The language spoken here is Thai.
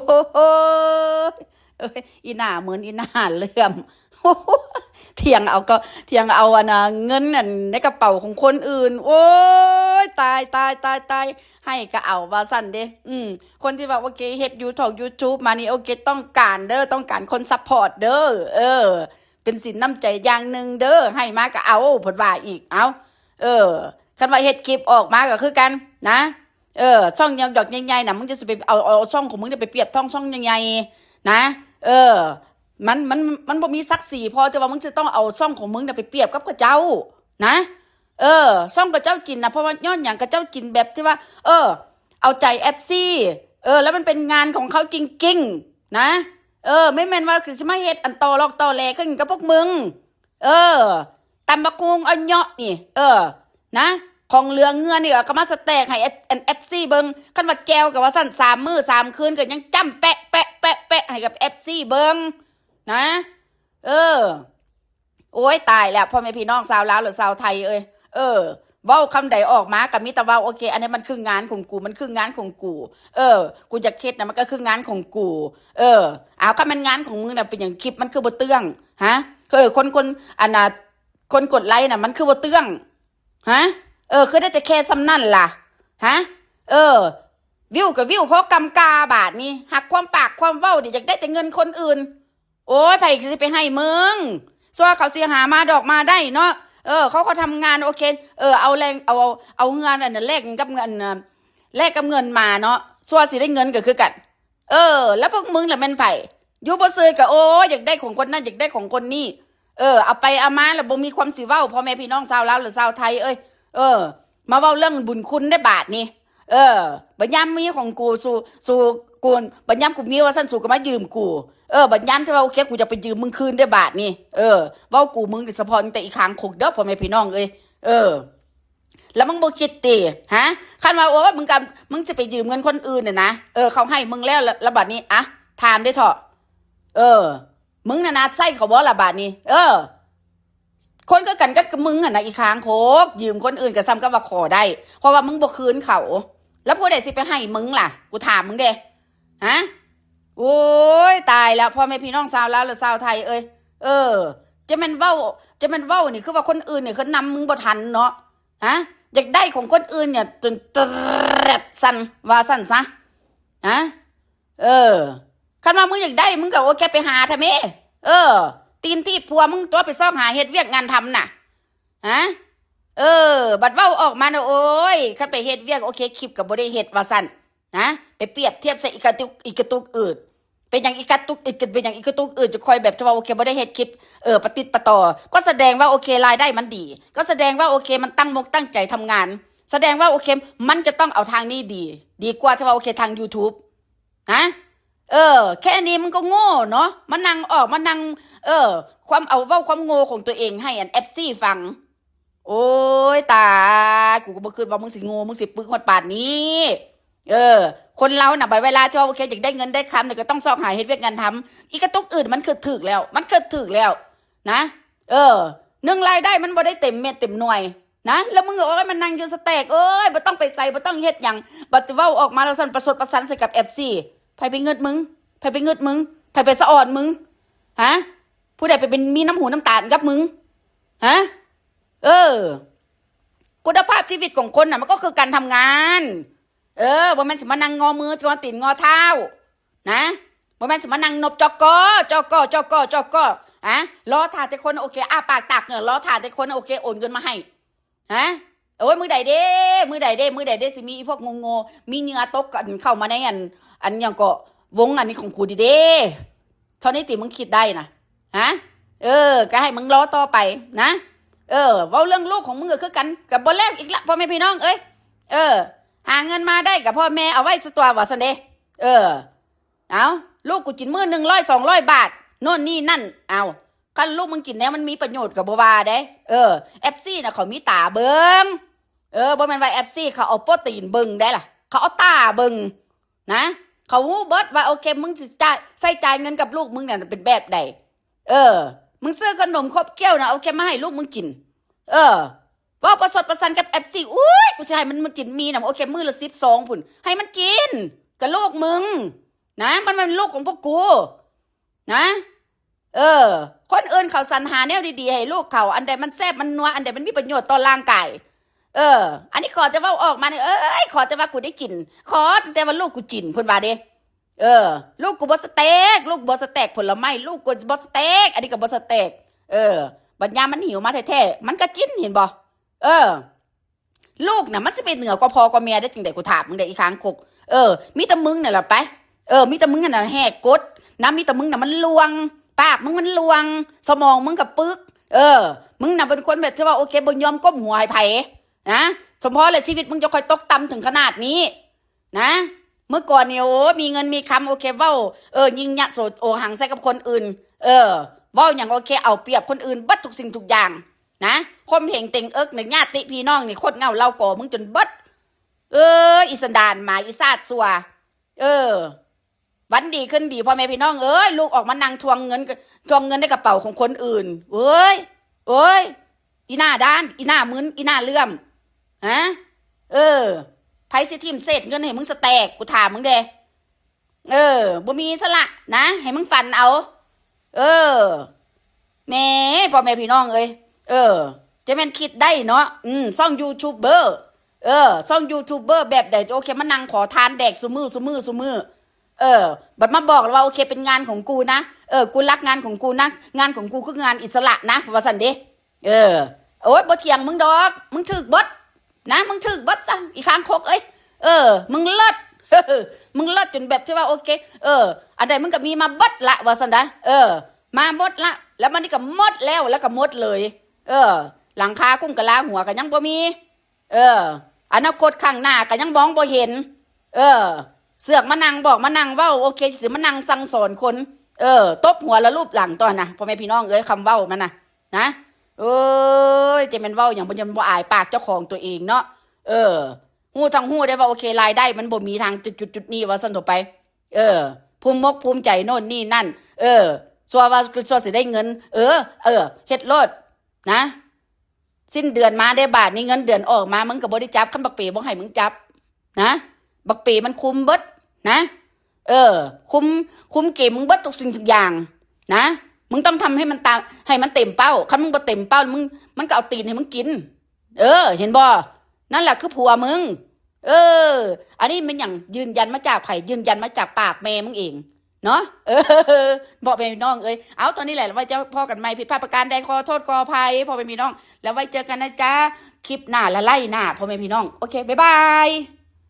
โหเอ้ยอีหน้าเหมือนอีหน้าเหลื่อมโอ้โหเถียงเอาก็เถียงเอาอะนะเงินนั่นในกระเป๋าของคนอื่นโอ้ยตายให้ก็เอาว่าสั่นเด้คนที่ว่าโอเคเฮ็ดยูทูบมานี่โอเคต้องการเด้อต้องการคนซัพพอร์ตเด้อเป็นสินน้ำใจอย่างหนึ่งเด้อให้มาก็เอาเพิ่นว่าอีกเอาเออคันว่าเฮ็ดคลิปออกมาก็คือกันนะช่องดอกใหญ่ๆน่ะมึงจะสิไปเอาช่องของมึงเนี่ยไปเปรียบช่องใหญ่ๆนะเออมันบ่มีศักดิ์ศรีพอแต่ว่ามึงจะต้องเอาช่องของมึงเนี่ยไปเปรียบกับกระเจ้านะช่องกระเจ้ากินนะเพราะว่าย้อนอย่างกระเจ้ากินแบบที่ว่าเอาใจFCแล้วมันเป็นงานของเขาจริงๆนะไม่แม่นว่าคือสิมาเฮ็ดอันตอลอกตอแหลขึ้นกับพวกมึงเออตำบักหุ่งเอาเหาะนี่นะของเหลืองเงื่อนี่ก็มาสแต็กให้FCเบิ่งคันว่าแก้วก็ว่าซั่น3 มื้อ 3 คืนก็ยังจ้ำแปะให้กับFCเบิ่งนะโอ้ยตายแล้วพ่อแม่พี่น้องชาวลาวหรือชาวไทยเว้าคำใดออกมากับมิตรว่าโอเคอันนี้มันคืองานของกูมันคืองานของกูกูจะคิดนะมันก็คืองานของกูเอาถ้ามันงานของมึงน่ะเป็นอย่างคลิปมันคือบ่เตื้องฮะคนอันน่ะคนกดไลค์น่ะมันคือบ่เตื้องฮะคือได้แต่แค่ซ้ำนั่นล่ะฮะวิวกับวิวเพราะกำกาบาทนี่หักความปากความเว้านี่อยากได้แต่เงินคนอื่นโอ้ยไผสิไปให้มึงซัวเขาสิหามาดอกมาได้เนาะเขาก็ทำงานโอเคเอาแรงเอาเงินอันนั้นแลกกับเงินแลกกับเงินมาเนาะซัวสิได้เงินก็คือกันแล้วพวกมึงล่ะแม่นไผอยู่บ่ซื้อก็โอ้ยอยากได้ของคนนั้นอยากได้ของคนนี้เอาไปเอามาแล้วบ่มีความสิเว้าพ่อแม่พี่น้องชาวลาวหรือชาวไทยมาเว้าเรื่องบุญคุณได้บาทนี่บัญญัติมีของกูสู่กูบัญญัติกูมีว่าสั้นสู่ก็มายืมกูบัญญัติที่ว่าโอเคกูจะไปยืมมึงคืนได้บาทนี่เว้ากูมึงดิสะพรแต่อีกครั้งคุกเด้อพ่อแม่พี่น้องแล้วมึงบ่คิดติฮะคันว่าโอ้ยมึงจะไปยืมเงินคนอื่นน่ะนะเขาให้มึงแล้วบัดนี้อะถามได้เถอะมึงน่ะนะใส่เขาบ่ล่ะบาดนี้คนก็กันกับมึงอ่ะนะอีค้างโคกยืมคนอื่นก็ซ้ำก็ว่าขอได้เพราะว่ามึงบ่คืนเขาแล้วผู้ใดสิไปให้มึงล่ะกูถามมึงเด้ฮะโอ้ยตายแล้วพ่อแม่พี่น้องชาวลาวหรือชาวไทยจะแม่นเว้านี่คือว่าคนอื่นเนี่ยเขานำมึงบ่ทันเนาะฮะอยากได้ของคนอื่นเนี่ยจนตรัดสั่นว่าสั่นซะฮะคันว่ามึงอยากได้มึงก็โอเคไปหาทำไมตีนที่ผัวมึงตัวไปซ่องหาเฮ็ดเวียกงานทำน่ะฮะบัดเว้าออกมาเนาะโอ้ยคันไปเฮ็ดเวียกโอเคคลิปก็บ่ได้เฮ็ดว่าซั่นนะไปเปรียบเทียบใส่อีกกระตุกอื่นเป็นอย่างอีกกระตุกอีกเป็นอย่างอีกกระตุกอื่นจะคอยแบบจะว่าโอเคบ่ได้เฮ็ดคลิปปะติดปะต่อก็แสดงว่าโอเครายได้มันดีก็แสดงว่าโอเคมันตั้งตั้งใจทำงานแสดงว่าโอเคมันจะต้องเอาทางนี้ดีกว่าที่ว่าโอเคทาง YouTube นะแค่นี้มันก็โง่เนาะมานั่งความเอาเว้าความโง่ของตัวเองให้FCฟังโอ้ยตายกูก็บ่คิดว่ามึงสิโง่มึงสิปึกฮอดปานนี้คนเราน่ะเวลาที่ว่าโอเคอยากได้เงินได้คำเนี่ยก็ต้องซอกหาเฮ็ดเวียกงานทำอีกกระตุกอื่นมันคือถึกแล้วนะเนื่องรายได้มันบ่ได้เต็มเม็ดเต็มหน่วยนะแล้วมึงโอ้ยมันนั่งอยู่สแต็กบ่ต้องไปใส่บ่ต้องเฮ็ดหยังบัดเว้าออกมาแล้วสั่นประสดประสันใส่กับ FCไผไปเงิดมึงไผไปสะอ่อนมึงฮะผู้ใดไปเป็นมีน้ำหูน้ำตาลกับมึงฮะคุณภาพชีวิตของคนน่ะมันก็คือการทำงานบ่แม่นสิมานั่งงอมืองอตีนงอเท้านะบ่แม่นสิมานั่งนบจอกอรอถ่าแต่คนโอเคอ้าปากตักรอถ่าแต่คนโอเคโอนเงินมาให้ฮะโอ้ยมือใดเด้สิมีพวกงงมีเหงื่อตกกันเข้ามาในอันหยังก็วงอันนี้ของกูดิเด้เท่านี้ติมึงคิดได้นะฮะก็ให้มึงรอต่อไปนะเว้าเรื่องลูกของมึงก็คือกันกับบ่แล้วอีกละพ่อแม่พี่น้องหาเงินมาได้กับพ่อแม่เอาไว้สตัวว่าซั่นเด้เอาลูกกูกินมื้อ100 200 บาทโน่นนี่นั่นเอาคันลูกมึงกินแล้วมันมีประโยชน์กับบ่ว่าเด้FC น่ะเขามีตาเบิ่งบ่แม่นว่า FC เขาเอาโปรตีนเบิ่งได้ล่ะเขาเอาตาเบิ่งนะเขาฮู้เบิดว่าโอเคมึงสิใส่จ่ายเงินกับลูกมึงเนี่ยเป็นแบบใดมึงซื้อขนมครบเกี้ยวนะโอเคมาให้ลูกมึงกินว่าประสดประสันกับ FC อุ้ยกูสิให้มันกินมีนะโอเคมื้อละ12พุ่นให้มันกินกับลูกมึง นะมันเป็นลูกของพวกกูนะคนอื่นเขาสรรหาแนวดีๆให้ลูกเขาอันใดมันแซ่บมันนัวอันใดมันมีประโยชน์ต่อร่างกายอันนี้ขอจะว่าออกมาเนี่ยขอจะว่ากูได้กินขอแต่ว่าลูกกูจินเพิ่นว่าเด้ลูกกูบ่สเต็กลูกบ่สเต็กผลไม้ลูกกูบ่สเต็กอันนี้ก็บ่สเต็กบัดยามมันหิวมาแท้ๆมันก็กินเห็นบ่ลูกน่ะมันสิเป็นเหนือกว่าพ่อกว่าแม่ได้จังได๋กูถามมึงได้อีคางคกมีแต่มึงน่ะล่ะไปมีแต่มึงน่ะแหกกฎนะมีแต่มึงน่ะมันลวงปากมึงมันลวงสมองมึงกับปึกมึงน่ะเป็นคนแบบที่ว่าโอเคบ่ยอมก้มหัวให้ไผนะสมพอเลยชีวิตมึงจะค่อยตกต่ำถึงขนาดนี้นะเมื่อก่อนเนี่ยโอ้มีเงินมีคำโอเคเว้ายิงยะโสดโอหังใส่กับคนอื่นเว้าอย่างโอเคเอาเปรียบคนอื่นบัดทุกสิ่งทุกอย่างนะคมเหงเต็งในญาติพี่น้องนี่โคตรเงาเล่าก่อมึงจนบัดอีสันดานหมาอีซาดซัววันดีขึ้นดีพ่อแม่พี่น้องลูกออกมานั่งทวงเงินในกระเป๋าของคนอื่นอีหน้าด้านอีหน้ามึนอีหน้าเลื่อมฮะไผสิทิมเศษเงินให้มึงสแตกกูถามมึงเด้บ่มีซะละนะให้มึงฟันเอาแม่พ่อแม่พี่น้องจะแม่นคิดได้เนาะซ่องยูทูบเบอร์ซ่องยูทูบเบอร์แบบใดโอเคมานั่งขอทานแดกซุมือบัดมาบอกว่าโอเคเป็นงานของกูนะกูรักงานของกูนะงานของกูคืองานอิสระนะว่าซั่นเด้โอ๊ยบ่เถียงมึงดอกมึงถึกบดนะมึงถึกบดซะอีคางคกมึงเลิศมึงเลิศจนแบบที่ว่าโอเคอันใดมึงก็มีมาบดละว่าซั่นนะมาบดละแล้วมันนี่ก็หมดแล้วก็หมดเลยหลังคากุ้งกะลาหัวก็ยังบ่มีอนาคตข้างหน้าก็ยังมองบ่เห็นเสือกมานั่งบอกมานั่งเว้าโอเคสิมานั่งสั่งสอนคนตบหัวแล้วรูปหลังตอนน่ะพ่อแม่พี่น้องคำเว้ามันน่ะนะจะเป็นเว้าอย่างบ่อายปากเจ้าของตัวเองเนาะฮู้ทั้งฮู้ได้ว่าโอเครายได้มันบ่มีทางจุดนี้ว่าซั่นต่อไปภูมิใจโน่นนี่นั่นสัวสิได้เงินเฮ็ดโลดนะสิ้นเดือนมาได้บาทนี้เงินเดือนออกมามึงก็บ่ได้จับคันบักเป๋บ่ให้มึงจับนะบักเป๋มันคุมเบิดนะคุมเกมมึงเบิดทุกสิ่งทุกอย่างนะมึงต้องทำให้มันให้มันเต็มเป้าคันมึงบ่เต็มเป้ามันก็เอาตีนให้มึงกินเห็นบ่นั่นแหละคือผัวมึงอันนี้มันอย่างยืนยันมาจากไผยืนยันมาจากปากแม่มึงเองเนาะบอกไปพี่น้องเอาตอนนี้แหละไว้จะพ่อกันใหม่ผิดพลาดประการใดขอโทษขออภัยพ่อเป็นพี่น้องแล้วไว้เจอกันนะจ๊ะคลิปหน้าละไล่หน้าพ่อแม่พี่น้องโอเคบ๊ายบาย